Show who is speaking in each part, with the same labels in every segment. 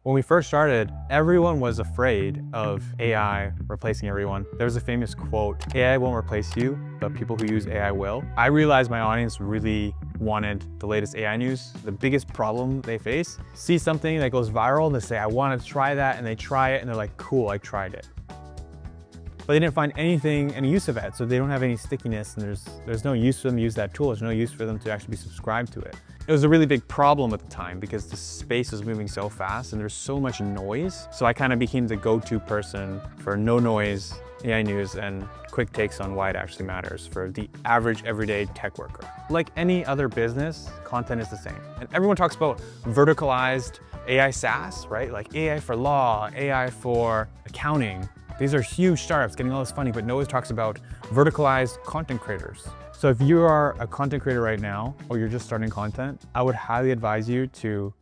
Speaker 1: When we first started, everyone was afraid of AI replacing everyone. There's a famous quote, AI won't replace you, but people who use AI will. I realized my audience really wanted the latest AI news. The biggest problem they face, see something that goes viral and they say, I want to try that, and they try it and they're like, cool, I tried it. But they didn't find any use of it, so they don't have any stickiness, and there's no use for them to use that tool. There's no use for them to actually be subscribed to it. It was a really big problem at the time because the space was moving so fast and there's so much noise. So I kind of became the go-to person for no noise AI news and quick takes on why it actually matters for the average everyday tech worker. Like any other business, content is the same. And everyone talks about verticalized AI SaaS, right? Like AI for law, AI for accounting. These are huge startups getting all this funding, but nobody talks about verticalized content creators. So if you are a content creator right now, or you're just starting content, I would highly advise you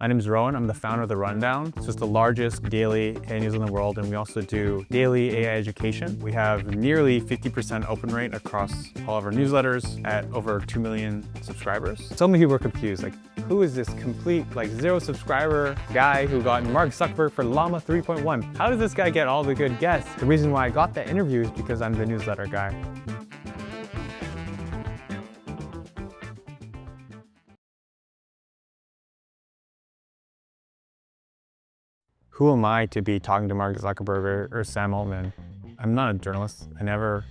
Speaker 1: my name is Rowan, I'm the founder of The Rundown. It's just the largest daily AI news in the world, and we also do daily AI education. We have nearly 50% open rate across all of our newsletters at over 2 million subscribers. So many people are confused, like, who is this complete, like, 0 subscriber guy who got Mark Zuckerberg for Llama 3.1? How does this guy get all the good guests? The reason why I got that interview is because I'm the newsletter guy. Who am I to be talking to Mark Zuckerberg or Sam Altman? I'm not a journalist. I never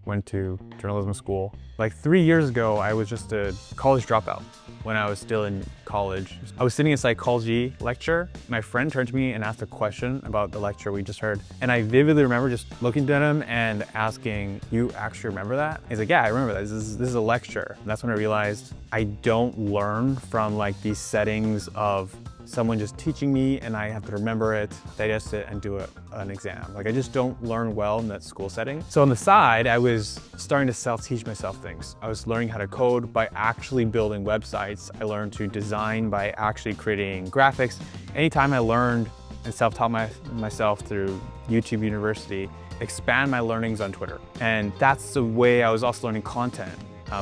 Speaker 1: went to journalism school. Like 3 years ago, I was just a college dropout when I was still in college. I was sitting in a psychology lecture. My friend turned to me and asked a question about the lecture we just heard. And I vividly remember just looking at him and asking, you actually remember that? He's like, yeah, I remember that. This is a lecture. And that's when I realized I don't learn from like these settings of someone just teaching me and I have to remember it, digest it, and do an exam. Like I just don't learn well in that school setting. So on the side, I was starting to self-teach myself things. I was learning how to code by actually building websites. I learned to design by actually creating graphics. Anytime I learned and self-taught myself through YouTube University, expand my learnings on Twitter. And that's the way I was also learning content.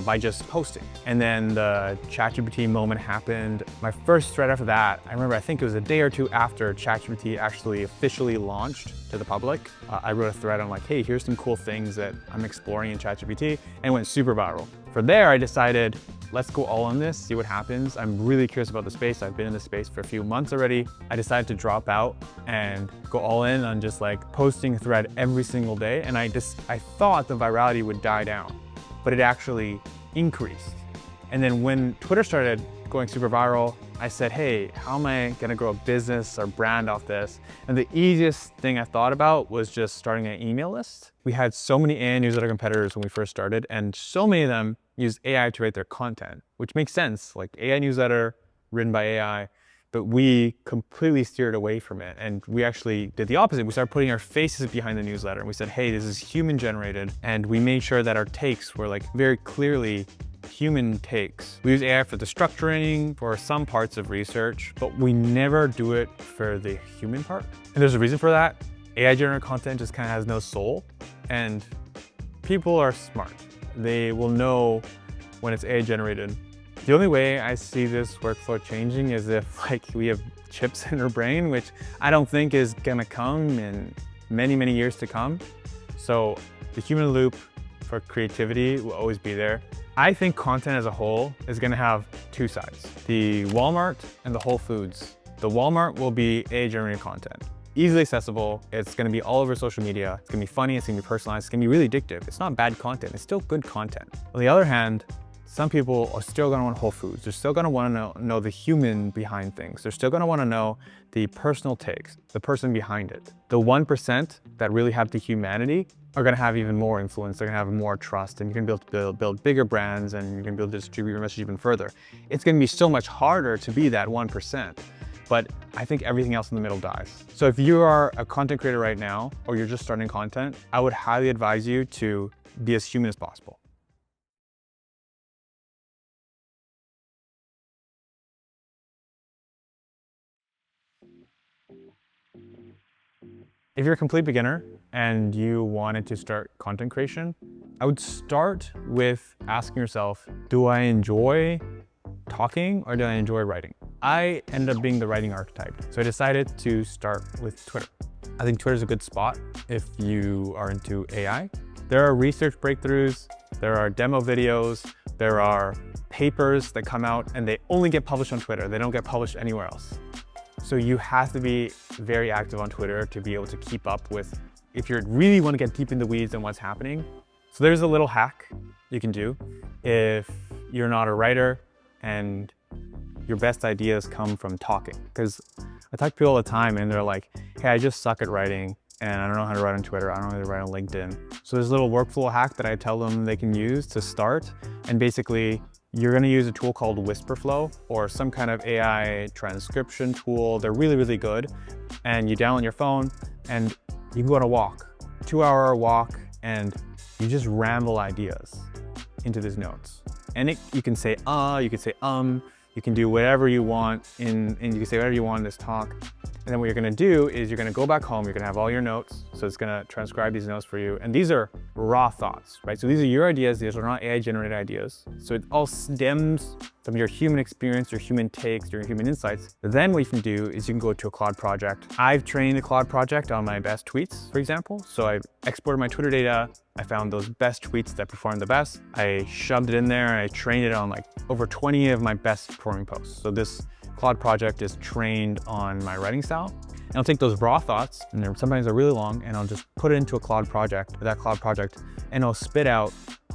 Speaker 1: By just posting. And then the ChatGPT moment happened. My first thread after that, I remember, I think it was a day or two after ChatGPT actually officially launched to the public. I wrote a thread on like, hey, here's some cool things that I'm exploring in ChatGPT, and it went super viral. From there, I decided, let's go all on this, see what happens. I'm really curious about the space. I've been in the space for a few months already. I decided to drop out and go all in on just like posting a thread every single day. And I thought the virality would die down, but it actually increased. And then when Twitter started going super viral, I said, hey, how am I gonna grow a business or brand off this? And the easiest thing I thought about was just starting an email list. We had so many AI newsletter competitors when we first started, and so many of them used AI to write their content, which makes sense, like AI newsletter written by AI, but we completely steered away from it. And we actually did the opposite. We started putting our faces behind the newsletter, and we said, hey, this is human generated. And we made sure that our takes were like very clearly human takes. We use AI for the structuring, for some parts of research, but we never do it for the human part. And there's a reason for that. AI generated content just kind of has no soul, and people are smart. They will know when it's AI generated. The only way I see this workflow changing is if like we have chips in our brain, which I don't think is gonna come in many, many years to come. So the human loop for creativity will always be there. I think content as a whole is gonna have two sides, the Walmart and the Whole Foods. The Walmart will be AI generated content. Easily accessible, it's gonna be all over social media, it's gonna be funny, it's gonna be personalized, it's gonna be really addictive. It's not bad content, it's still good content. On the other hand, some people are still gonna want Whole Foods. They're still gonna wanna know the human behind things. They're still gonna wanna know the personal takes, the person behind it. The 1% that really have the humanity are gonna have even more influence. They're gonna have more trust, and you can build bigger brands, and you can build distribute your message even further. It's gonna be so much harder to be that 1%, but I think everything else in the middle dies. So if you are a content creator right now, or you're just starting content, I would highly advise you to be as human as possible. If you're a complete beginner and you wanted to start content creation, I would start with asking yourself, do I enjoy talking or do I enjoy writing? I ended up being the writing archetype. So I decided to start with Twitter. I think Twitter is a good spot if you are into AI. There are research breakthroughs, there are demo videos, there are papers that come out and they only get published on Twitter. They don't get published anywhere else. So you have to be very active on Twitter to be able to keep up with, if you really want to get deep in the weeds on what's happening. So there's a little hack you can do if you're not a writer and your best ideas come from talking. Because I talk to people all the time and they're like, hey, I just suck at writing and I don't know how to write on Twitter, I don't know how to write on LinkedIn. So there's a little workflow hack that I tell them they can use to start. And basically, you're gonna use a tool called Whisperflow or some kind of AI transcription tool. They're really, really good. And you download your phone and you can go on a walk, 2-hour walk, and you just ramble ideas into these notes. And you can say, you can say, you can do whatever you want and you can say whatever you want in this talk. And then what you're gonna do is you're gonna go back home, you're gonna have all your notes. So it's gonna transcribe these notes for you. And these are raw thoughts, right? So these are your ideas, these are not AI generated ideas. So it all stems from your human experience, your human takes, your human insights. Then what you can do is you can go to a Claude project. I've trained the Claude project on my best tweets, for example. So I exported my Twitter data. I found those best tweets that performed the best. I shoved it in there and I trained it on like over 20 of my best performing posts. So this Claude project is trained on my writing style. And I'll take those raw thoughts, and sometimes they're really long, and I'll just put it into a Claude project, and I'll spit out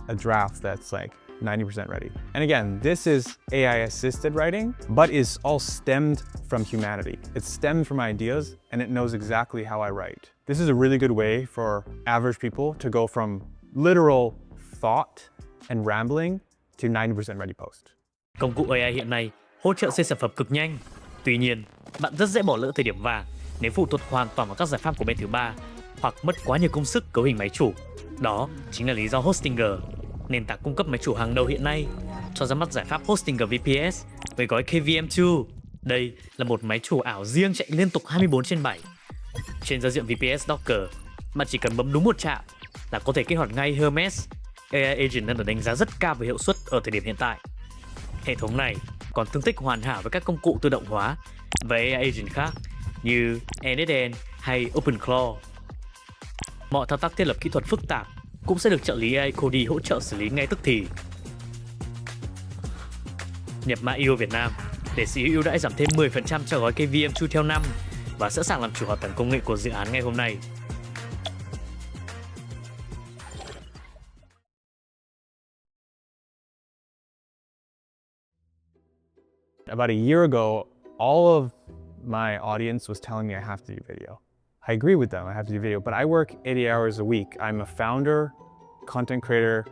Speaker 1: a draft that's like 90% ready. And again, this is AI assisted writing, but is all stemmed from humanity. It's stemmed from ideas, and it knows exactly how I write. This is a really good way for average people to go from literal thought and rambling to 90% ready post.
Speaker 2: Công cụ AI hiện nay hỗ trợ xây sản phẩm cực nhanh. Tuy nhiên, bạn rất dễ bỏ lỡ thời điểm vàng nếu phụ thuộc hoàn toàn vào các giải pháp của bên thứ ba hoặc mất quá nhiều công sức cấu hình máy chủ. Đó chính là lý do Hostinger, nền tảng cung cấp máy chủ hàng đầu hiện nay, cho ra mắt giải pháp Hostinger VPS với gói KVM2. Đây là một máy chủ ảo riêng chạy liên tục 24/7. Trên giao diện VPS Docker, bạn chỉ cần bấm đúng một chạm là có thể kích hoạt ngay Hermes, AI agent đang được đánh giá rất cao về hiệu suất ở thời điểm hiện tại. Hệ thống này còn tương thích hoàn hảo với các công cụ tự động hóa và AI agent khác như NSN hay OpenClaw. Mọi thao tác thiết lập kỹ thuật phức tạp cũng sẽ được trợ lý AI Cody hỗ trợ xử lý ngay tức thì. Nhập mã EO Việt Nam để sở hữu ưu đãi giảm thêm 10% cho gói KVM2 theo năm và sẵn sàng làm chủ hợp tầng công nghệ của dự án ngay hôm nay.
Speaker 1: About a year ago, all of my audience was telling me I have to do video. I agree with them, I have to do video, but I work 80 hours a week. I'm a founder, content creator,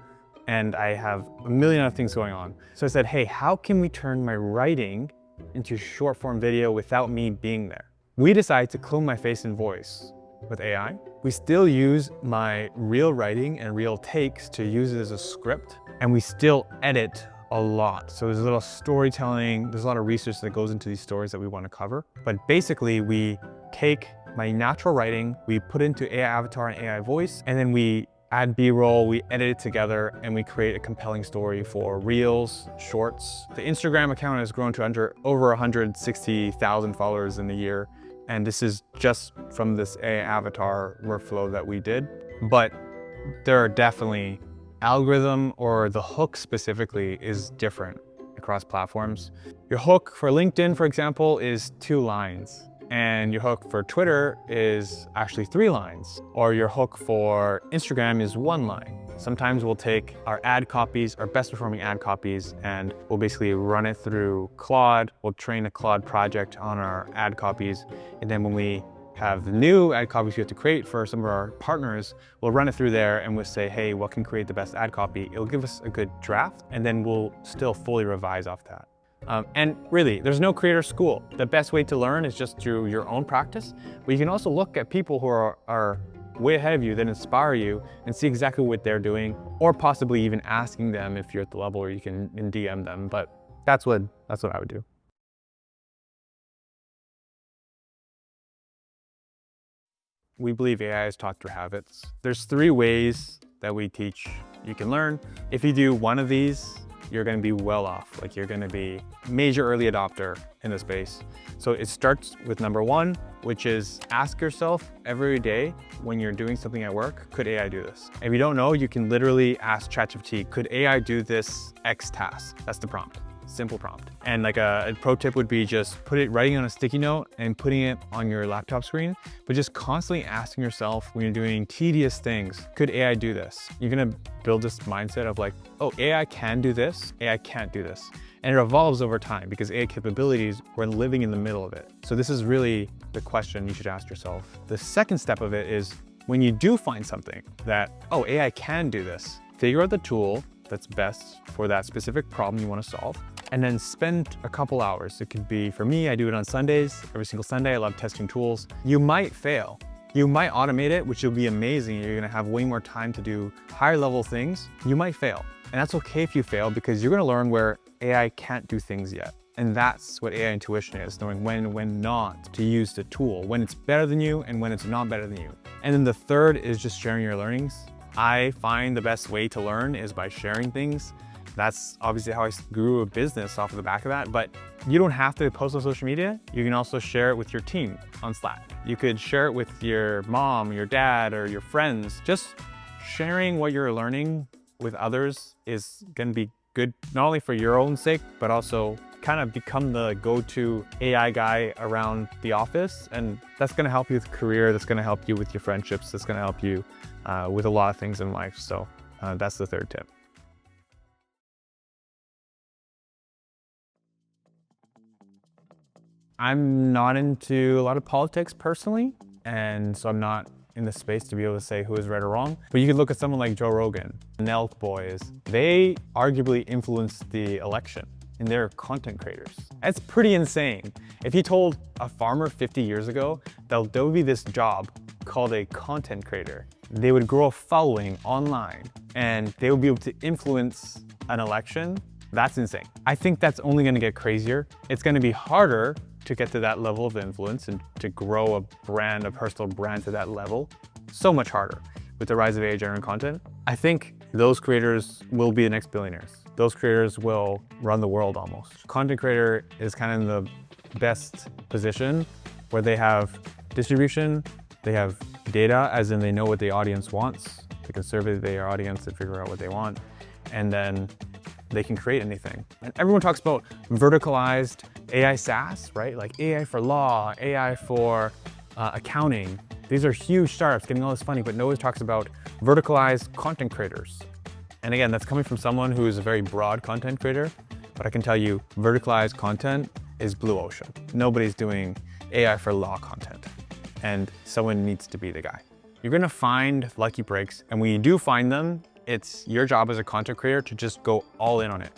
Speaker 1: and I have a million other things going on. So I said, hey, how can we turn my writing into short form video without me being there? We decided to clone my face and voice with AI. We still use my real writing and real takes to use it as a script, and we still edit a lot. So there's a little storytelling, there's a lot of research that goes into these stories that we want to cover. But basically we take my natural writing, we put into AI avatar and AI voice, and then we add B-roll, we edit it together, and we create a compelling story for reels, shorts. The Instagram account has grown to over 160,000 followers in a year. And this is just from this AI avatar workflow that we did. But there are definitely algorithm, or the hook specifically, is different across platforms. Your hook for LinkedIn, for example, is 2 lines. And your hook for Twitter is actually 3 lines. Or your hook for Instagram is 1 line. Sometimes we'll take our ad copies, our best performing ad copies, and we'll basically run it through Claude. We'll train a Claude project on our ad copies. And then when we have the new ad copies we have to create for some of our partners, we'll run it through there and we'll say, hey, what can create the best ad copy? It'll give us a good draft, and then we'll still fully revise off that. And really, there's no creator school. The best way to learn is just through your own practice, but you can also look at people who are way ahead of you that inspire you and see exactly what they're doing, or possibly even asking them if you're at the level where you can DM them. But that's what I would do. We believe AI is taught through habits. There's 3 ways that we teach you can learn. If you do one of these, you're going to be well off. Like you're going to be major early adopter in the space. So it starts with number one, which is ask yourself every day when you're doing something at work, could AI do this? If you don't know, you can literally ask ChatGPT, could AI do this X task? That's the prompt. Simple prompt. And like a pro tip would be just writing on a sticky note and putting it on your laptop screen, but just constantly asking yourself when you're doing tedious things, could AI do this? You're gonna build this mindset of like, oh, AI can do this, AI can't do this. And it evolves over time because AI capabilities, we're living in the middle of it. So this is really the question you should ask yourself. The second step of it is when you do find something that, oh, AI can do this, figure out the tool that's best for that specific problem you want to solve, and then spend a couple hours. It could be, for me, I do it on Sundays. Every single Sunday, I love testing tools. You might fail. You might automate it, which will be amazing. You're gonna have way more time to do higher level things. You might fail. And that's okay if you fail because you're gonna learn where AI can't do things yet. And that's what AI intuition is, knowing when not to use the tool, when it's better than you and when it's not better than you. And then the third is just sharing your learnings. I find the best way to learn is by sharing things. That's obviously how I grew a business off of the back of that, but you don't have to post on social media. You can also share it with your team on Slack. You could share it with your mom, your dad, or your friends. Just sharing what you're learning with others is gonna be good, not only for your own sake, but also kind of become the go-to AI guy around the office. And that's gonna help you with career, that's gonna help you with your friendships, that's gonna help you with a lot of things in life. So that's the third tip. I'm not into a lot of politics personally, and so I'm not in the space to be able to say who is right or wrong. But you could look at someone like Joe Rogan, the Nelk Boys. They arguably influenced the election, and they're content creators. That's pretty insane. If you told a farmer 50 years ago that there would be this job called a content creator, they would grow a following online, and they would be able to influence an election, that's insane. I think that's only gonna get crazier. It's gonna be harder to get to that level of influence and to grow a brand, a personal brand to that level. So much harder with the rise of AI-generated content. I think those creators will be the next billionaires. Those creators will run the world almost. Content creator is kind of in the best position where they have distribution, they have data, as in they know what the audience wants. They can survey their audience and figure out what they want. And then they can create anything. And everyone talks about verticalized AI SaaS, right? Like AI for law, AI for accounting. These are huge startups getting all this funding, but nobody talks about verticalized content creators. And again, that's coming from someone who is a very broad content creator, but I can tell you verticalized content is blue ocean. Nobody's doing AI for law content, and someone needs to be the guy. You're gonna find lucky breaks, and when you do find them, it's your job as a content creator to just go all in on it.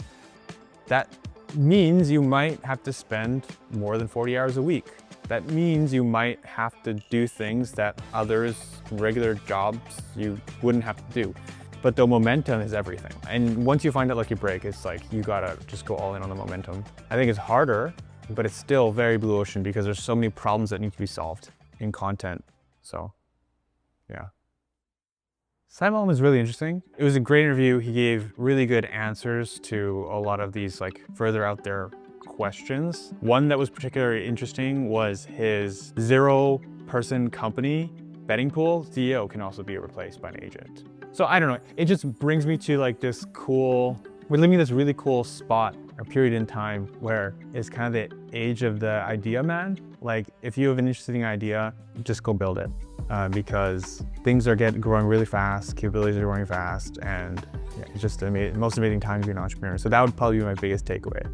Speaker 1: That means you might have to spend more than 40 hours a week. That means you might have to do things that others, regular jobs, you wouldn't have to do. But the momentum is everything. And once you find that lucky break, it's like you gotta just go all in on the momentum. I think it's harder, but it's still very blue ocean because there's so many problems that need to be solved in content. So, yeah. Sam Altman was really interesting. It was a great interview. He gave really good answers to a lot of these like further out there questions. One that was particularly interesting was his 0-person company betting pool. CEO can also be replaced by an agent. So I don't know, it just brings me to like this cool, we're living in this really cool spot or period in time where it's kind of the age of the idea man. Like if you have an interesting idea, just go build it. Because things are growing really fast, capabilities are growing fast, and yeah, it's just the most amazing time to be an entrepreneur. So that would probably be my biggest takeaway.